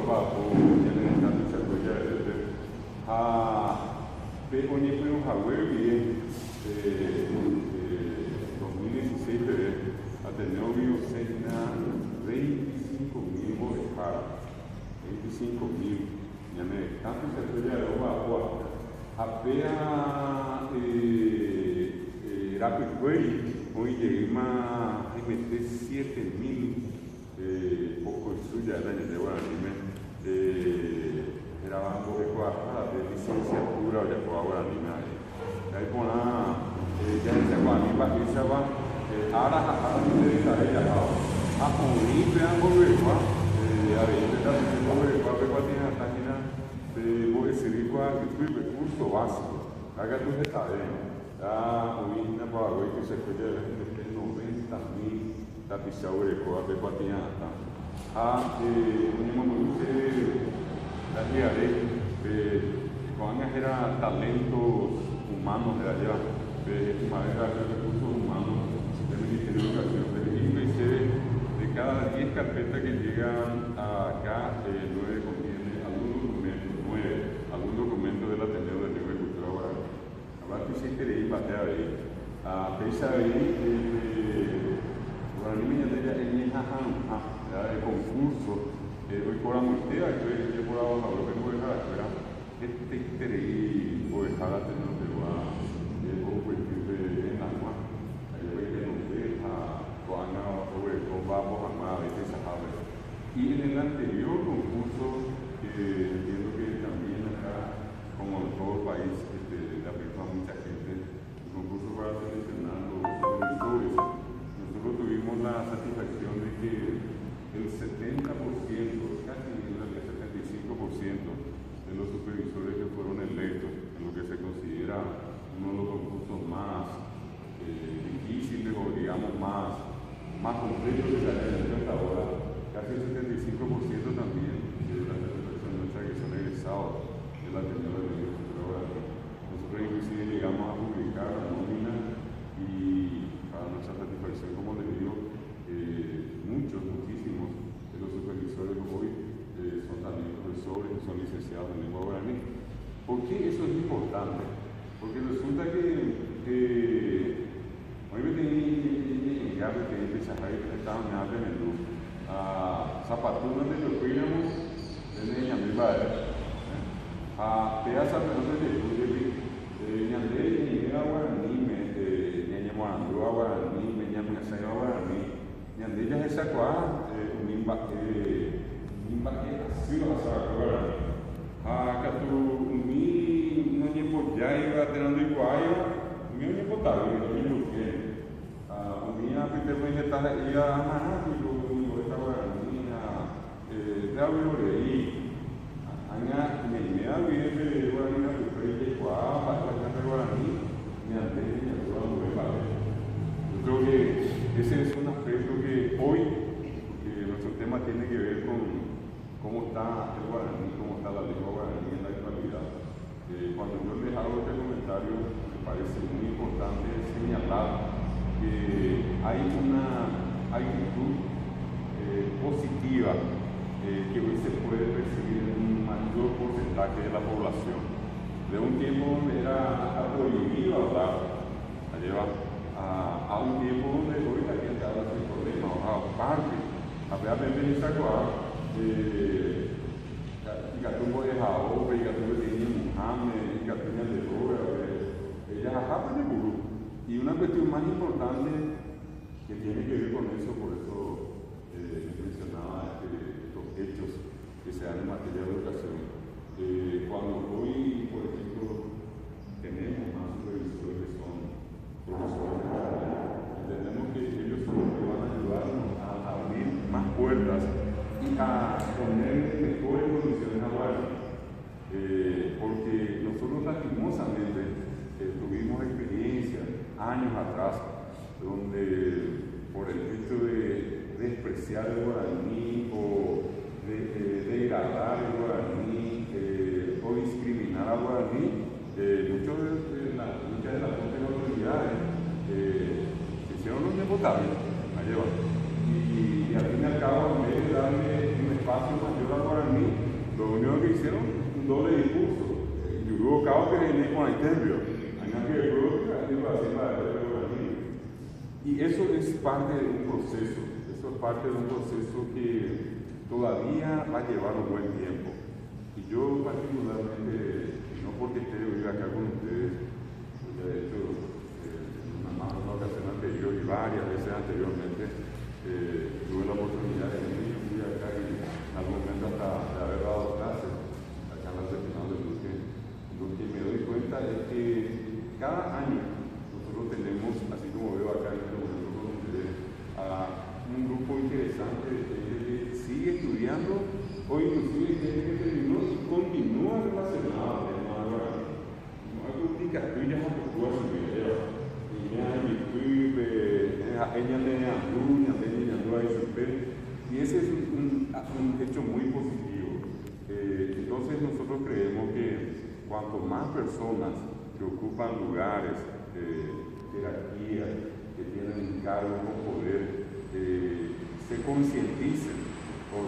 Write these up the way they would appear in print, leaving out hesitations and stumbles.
papo tiene tanto desarrollo de oye fue un hardware bien 2016 a tener biocena 25.000 bodejadas 25.000 ya me tanto desarrollo de papo apenas Rapid Query hoy llegué a meter 7.000 poco suya el año de Guaraní era banco de cuarta de licenciatura o ya fue Guaraní ahí por ya se Guaraní va esa va ahora me dedicaré ya a unir algo de igual a ver intentar que cuál tiene la página de voy a decir cuál recurso básico haga tu detalles unir una para que se puede meter 90.000 tapizado de cosas de patiñata. Unimos la cuando era talentos humanos de allá, de manera de recursos humanos del Ministerio de Educación. De cada 10 carpetas que llegan acá, 9 contienen algún documento del Ateneo de Lengua y Cultura Guaraní. Ahora que se quiere ir para ahí, pesa ahí, Guaraní me llama de concurso, hoy por la multea, yo por abajo lo que voy a dejar afuera, quiere ir, voy a dejar a tener de un cuestión de agua, ahí voy a tener vamos a armar de esa ave. Y en el anterior concurso, entiendo que también acá, como en todo el país, le aplicó a mucha gente, el concurso para seleccionar los supervisores. Nosotros tuvimos la satisfacción de que el 70%, casi el 75% de los supervisores que fueron electos, en lo que se considera uno de los concursos más difíciles o digamos más complejos de la elección hasta ahora, casi el 75% también de las personas nuestras que son egresados de la Ateneo de Lengua y Cultura Guaraní. Nosotros inclusive llegamos a publicar la nómina y para nuestra satisfacción, como les digo, muchísimos de los supervisores hoy son también profesores que son licenciados en lengua guaraní. ¿Por qué eso es importante? Porque resulta que hoy me tenía que empezar a ir que estaban en el menú zapatunas de los cuidamos de niña mi padre pedazo de ñandé ñandé guaraní ñaña morandó guaraní ñaña sayo guaraní ñandé ya esa cuá un imbaque así lo vas a guaraní que tu mi no ñempo ya iba teniendo igual mi ñempo tal no ñempo que unía que te voy a estar ahí a maná y lo esta guaraní de algo de ahí aña me da bien de guaraní que fue de cuá para la guaraní me antes me ayudó a mover para yo creo que ese es un aspecto que hoy nuestro tema tiene que ver con cómo está el guaraní, cómo está la lengua guaraní en la actualidad. Cuando yo les hago este comentario me parece muy importante señalar que hay una actitud positiva que hoy se puede percibir en un mayor porcentaje de la población. De un tiempo donde era prohibido hablar, a un tiempo donde hoy la gente habla sin problema, aparte, apenas me sacó y Catumbo de Jaope, y Catumbo de Muhammad, y Catumbo de Roga, ella japa de Gurú. Y una cuestión más importante que tiene que ver con eso, por eso mencionaba estos hechos que se dan en materia de educación. Cuando hoy, por ejemplo, tenemos más supervisores que son profesores de guaraní, entendemos que ellos son los que van a ayudarnos a abrir más puertas y a poner mejores condiciones a guaraní. Porque nosotros lastimosamente tuvimos experiencias años atrás donde por el hecho de despreciar el guaraní o de degradar el guaraní o discriminar al guaraní, muchas de las propias autoridades se hicieron los nepotables y al fin y al cabo en vez de darle un espacio mayor al guaraní único que hicieron un doble discurso. Y hubo cabo que venía con el templo. Y eso es parte de un proceso. Eso es parte de un proceso que todavía va a llevar un buen tiempo. Y yo particularmente, no porque esté hoy acá con ustedes, ya he hecho una ocasión anterior y varias veces anteriormente, tuve la oportunidad de venir acá y en algún momento hasta de haber dado clases acá en la Regional de Luque. Lo que me doy cuenta es que cada año nosotros tenemos, así como veo acá en este momento con ustedes, a un grupo interesante de gente que sigue estudiando o inclusive gente que terminó y continúa relacionada con el tema de la no hay políticas tuyas a tu su video. Y ya en YouTube, ella le andó y ese es un hecho muy positivo. Entonces nosotros creemos que cuanto más personas que ocupan lugares, jerarquías, que tienen cargos con poder, se concienticen o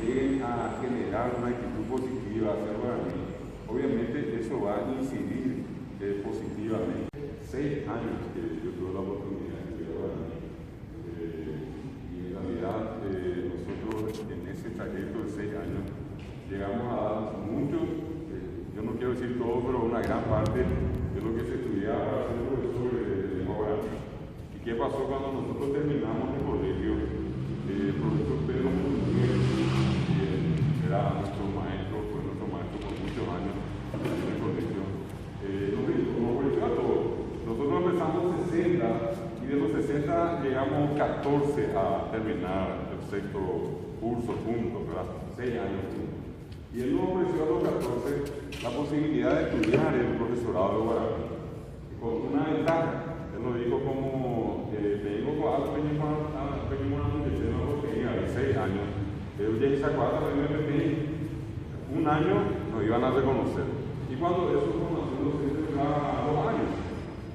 lleguen a generar una actitud positiva hacia el guaraní, obviamente eso va a incidir positivamente. 6 años que yo tuve la oportunidad de estudiar guaraní, y en realidad nosotros en ese trayecto de 6 años llegamos a dar muchos, yo no quiero decir todo, pero una gran parte de lo que se estudiaba para ser profesor de lengua guaraní. ¿Y qué pasó cuando nosotros terminamos el colegio? El profesor Pedro Miguel era nuestro maestro, fue nuestro maestro por muchos años en el colegio. Nos volvió a todos. Nosotros empezamos 60 y de los 60 llegamos 14 a terminar el sexto curso juntos, ¿verdad? 6 años juntos. Y él nos ofreció a los 14 la posibilidad de estudiar el profesorado de guaraní, con una ventaja. Él nos dijo como, vengo con algo, venimos a una tenía 6 años, pero ya se acuerda de MPI, un año nos iban a reconocer. Y cuando eso formación docente duraba 2 años.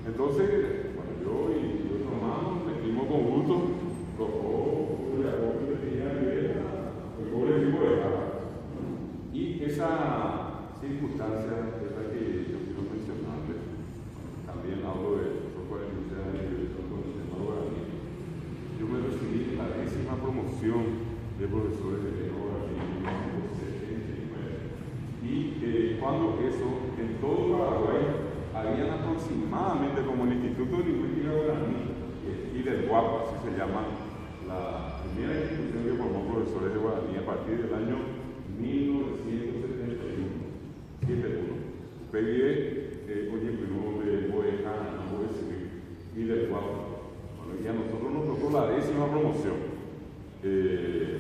Entonces, bueno, yo y otro hermano metimos con gusto, y esa circunstancia es la que yo quiero mencionarles. También hablo de los 46 años de dirección con el tema guaraní. Yo me recibí en la 10ª promoción de profesores de lengua guaraní en 1979. Y cuando eso, en todo Paraguay, habían aproximadamente como el Instituto de Lingüística Guaraní y del GUAP, así se llama, la primera institución que formó profesores de guaraní a partir del año 1971. PBE, oye, primero de Boeja, y del GUAP. Bueno, y a nosotros nos tocó la 10ª promoción del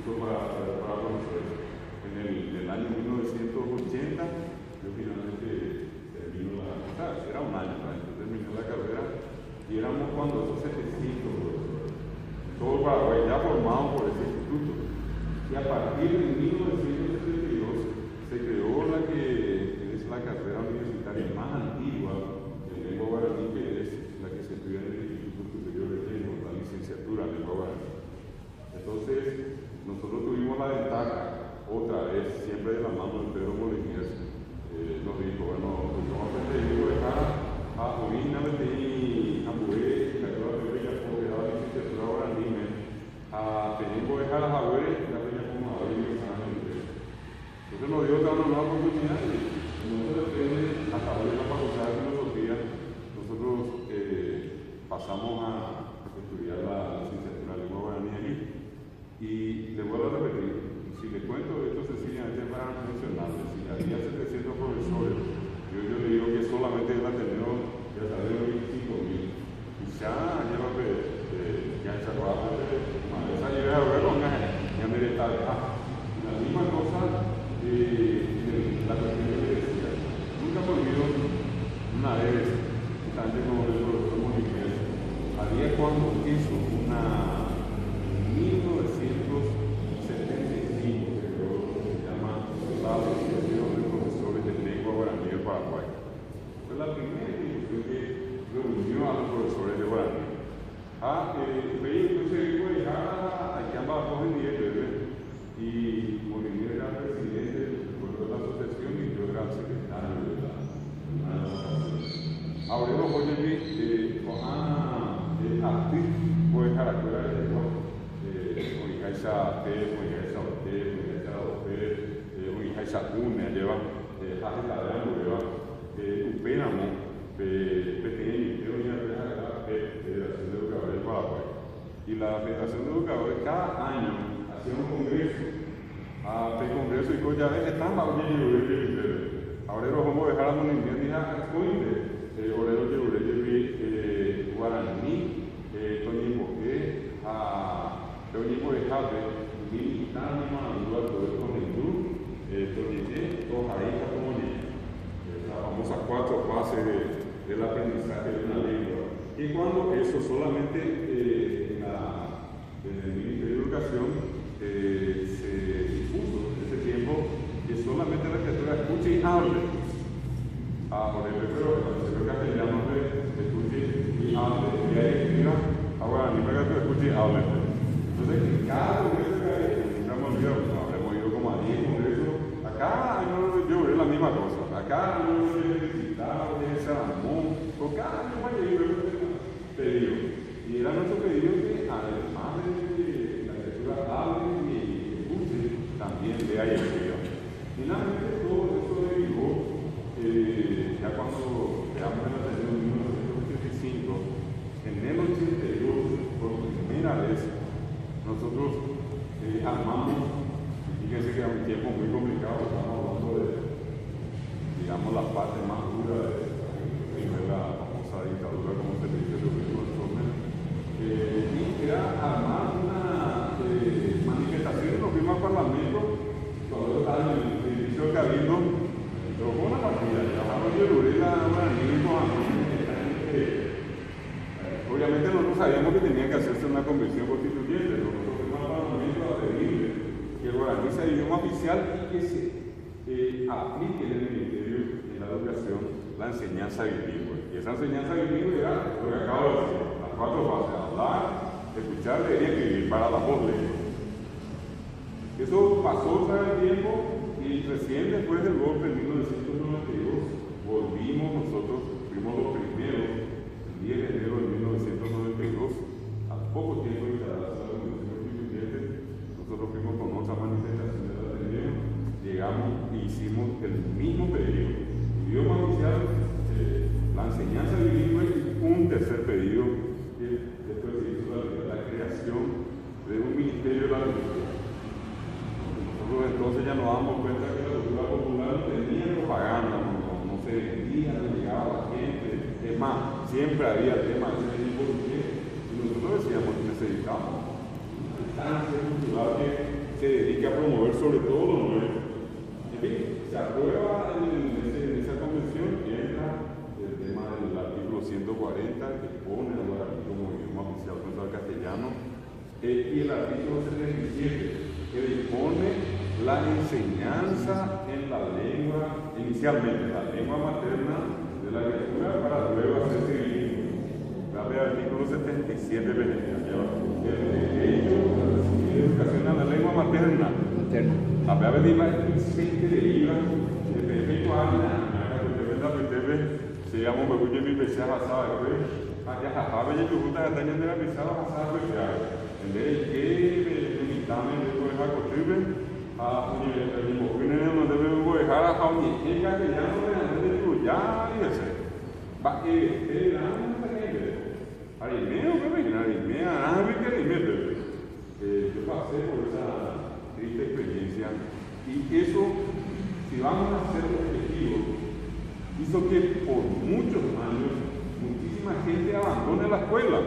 curso para profesores. En el año 1980, yo finalmente termino era un año, terminé la carrera y éramos cuando esos 700 profesores, todo Paraguay ya formado por ese instituto. Y a partir de 1972 se creó la que es la carrera universitaria más antigua de lengua guaraní, que es la que se estudia en el Instituto Superior de Lengua, la licenciatura en lengua guaraní. Entonces, nosotros tuvimos la ventaja, otra vez, siempre de la mano de Pedro Moliniers, nos dijo, bueno, pues vamos a dejar a Orina, a Muré, la Escuela Teórica porque da la licenciatura guaraní, a Tengo dejar a Javier, la Peña como a Javier. Entonces nos dio una nueva oportunidad y nosotros depende, a través de la Facultad de Filosofía, nosotros pasamos a estudiar la licenciatura de lengua guaraní aquí. Y le vuelvo a repetir, si le cuento esto sencillamente para mencionarle, si había 700 profesores, yo le digo que solamente él ha tenido ya de 25.000. Quizá lleva ya esa parte, esa llega a verlo, ya me está la misma cosa de la cuestión que le decía. Nunca me olvido una vez, tanto como el profesor Moniquez, a Haisa P, Haisa OT, Haisa OP, Haisa UNE, lleva Haisa Ladeano, lleva Upénamo, PTN, Federación de Educadores del Paraguay. Y la Federación de Educadores cada año hacía un congreso. El congreso y ya ves, están más bien. Ahora los vamos a dejar a una indígena a Coinde, Orero de Guaraní, Toñipoque, Toñipo de Jave, Militánima, Andúa, todo esto en Hindú, Toñiné, Tojaíta, Tomoní. La famosa 4 fases del aprendizaje de una lengua. Y cuando eso solamente en el Ministerio de Educación se dispuso en ese tiempo que solamente la criatura escuche y hable. Por ejemplo, pero el castellano escuche y hable, y ahí escriba, ahora ni para que tú escuche y hable. Entonces, en cada congreso que hay, habremos ido como a 10 congresos, acá yo veo la misma cosa. Acá no se necesitaba de ese amor, porque cada año va a llegar un pedido. Y era nuestro pedido que además de la lectura hable y escuche, también lea y escriba. Finalmente todo eso derivó, ya cuando veamos en la atención de 1985, en el 82, por primera vez, nosotros armamos, y fíjense que era un tiempo muy complicado, estamos hablando de, digamos, la parte más dura de la famosa dictadura, como se dice, de y era armar una manifestación, nos fuimos al Parlamento, cuando yo estaba en el edificio del Cabildo, pero fue una partida, llamaron yo duré obviamente nosotros sabíamos que tenía que hacerse una convención constituyente, pero nosotros fuimos al Parlamento a pedirle que organice el idioma oficial y que se aplique en el Ministerio de la Educación la enseñanza bilingüe. Y esa enseñanza bilingüe era lo que acabo de decir, las 4 fases: hablar, escuchar, leer y escribir para las 2 lenguas. Eso pasó tras el tiempo y recién después del golpe en 1992 volvimos nosotros, fuimos los primeros, el 10 de enero de 1992, al poco tiempo de instalarse la Convención Constituyente, nosotros fuimos con otra manifestación de la Ateneo, llegamos y hicimos el mismo pedido: idioma oficial, la enseñanza bilingüe y un tercer pedido que después se hizo la creación de un Ministerio de la Educación. Nosotros entonces ya nos damos cuenta que la cultura popular no tenía propaganda, no se vendía, no llegaba a la gente. Es más, siempre había temas de ese tipo y nosotros decíamos que necesitamos una instancia cultural que se dedique a promover sobre todo lo nuevo. En fin, se aprueba en esa convención y entra el tema del artículo 140 que pone al guaraní como idioma oficial junto al castellano y el artículo 77 que dispone la enseñanza en la lengua, inicialmente la lengua materna de la criatura para luego hacerse bilingüe. Dale al artículo 77 de el derecho a recibir educación en la lengua materna. A ver, dime, se deriva de perfecto habla, se llama un bebuye mi pesada asada, ya jajaba y tu puta daño de la pesada asada, en vez de que limitame de todo el acostubre, el mojón no debe dejar a Jauni, que ya no me han de tu ya, y ese. Va que la arimeo, yo pasé por esa triste experiencia y eso, si vamos a ser objetivos, hizo que por muchos años muchísima gente abandone la escuela.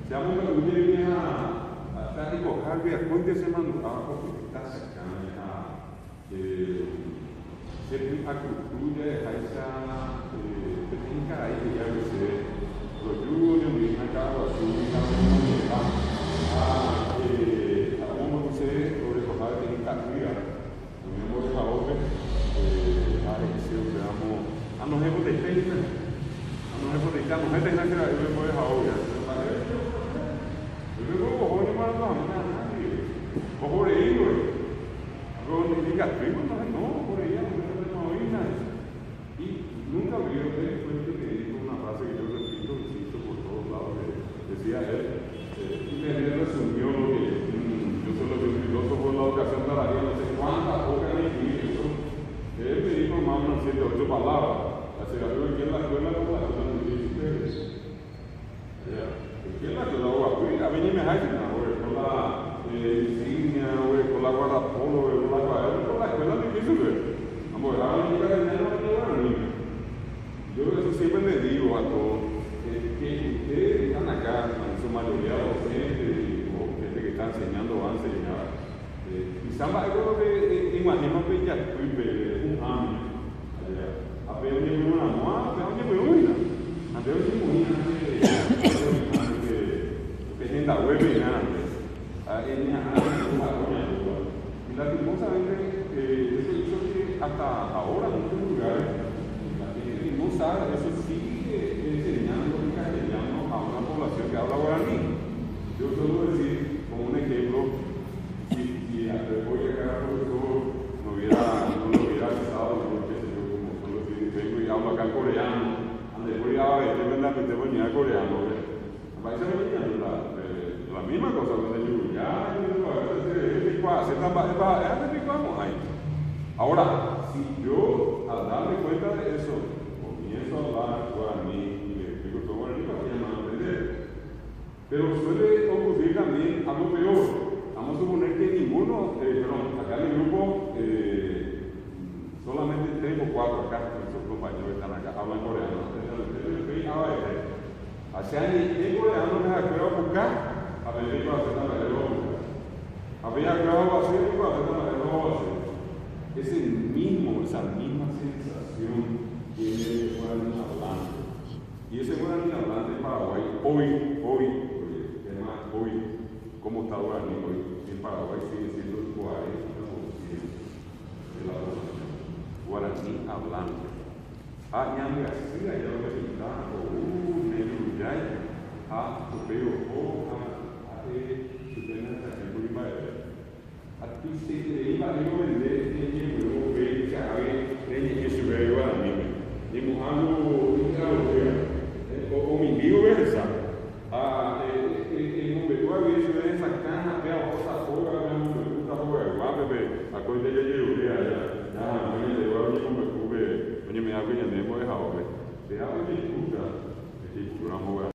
Seamos que usted viene a recoger y a cuente ese mandado porque está cercana se cultura de esa técnica ahí que ya se los yugos de una cada como se lo recoger de Italia, tenemos de Jaope, nos hemos de fecha, nos hemos de no es de nada que la hemos de Jaope. Yo creo que ojo, no me lo han dado nadie. Ojo de ello, no diga primo, no, por ella, no oí nada. Y nunca olvidé después que dijo una frase que yo repito, insisto por todos lados, decía él, y me resumió lo que yo solo enseñando, va a enseñar. Y samba es lo que imaginamos que ya estoy un año. Apenas me una moa, apenas me una. Apenas me una que es en la web y nada. Y lastimosamente, eso hizo que hasta ahora en muchos lugares la gente no sabe, eso sigue enseñando en castellano a una población que habla guaraní. Yo suelo decir, como un ejemplo, si hoy acá profesor no lo hubiera avisado, no sé yo, como solo decir, vengo y hablo acá en coreano, ande voy a ver, tengo en la mente venir coreano, parece la misma cosa, cuando yo ya, ahora, si yo al darme cuenta de eso, comienzo a hablar guaraní y le explico todo guaraní para que me entender. Pero suele ocurrir también algo peor. Vamos a suponer que ninguno, acá en el grupo, solamente 3 o 4 acá, nuestros compañeros que están acá, hablan coreano. Hacia en coreano me acuerdo a buscar, a ver qué va a hacer la había acabado de hacer y va a hacer la esa misma sensación tiene el guaraní hablante. Y ese guaraní hablante en Paraguay, hoy, ¿cómo está el guaraní hoy? En Paraguay sigue siendo el 40% de la población. Guaraní hablante. Ya me hacía, ya lo que está, negro, ya, tu pelo,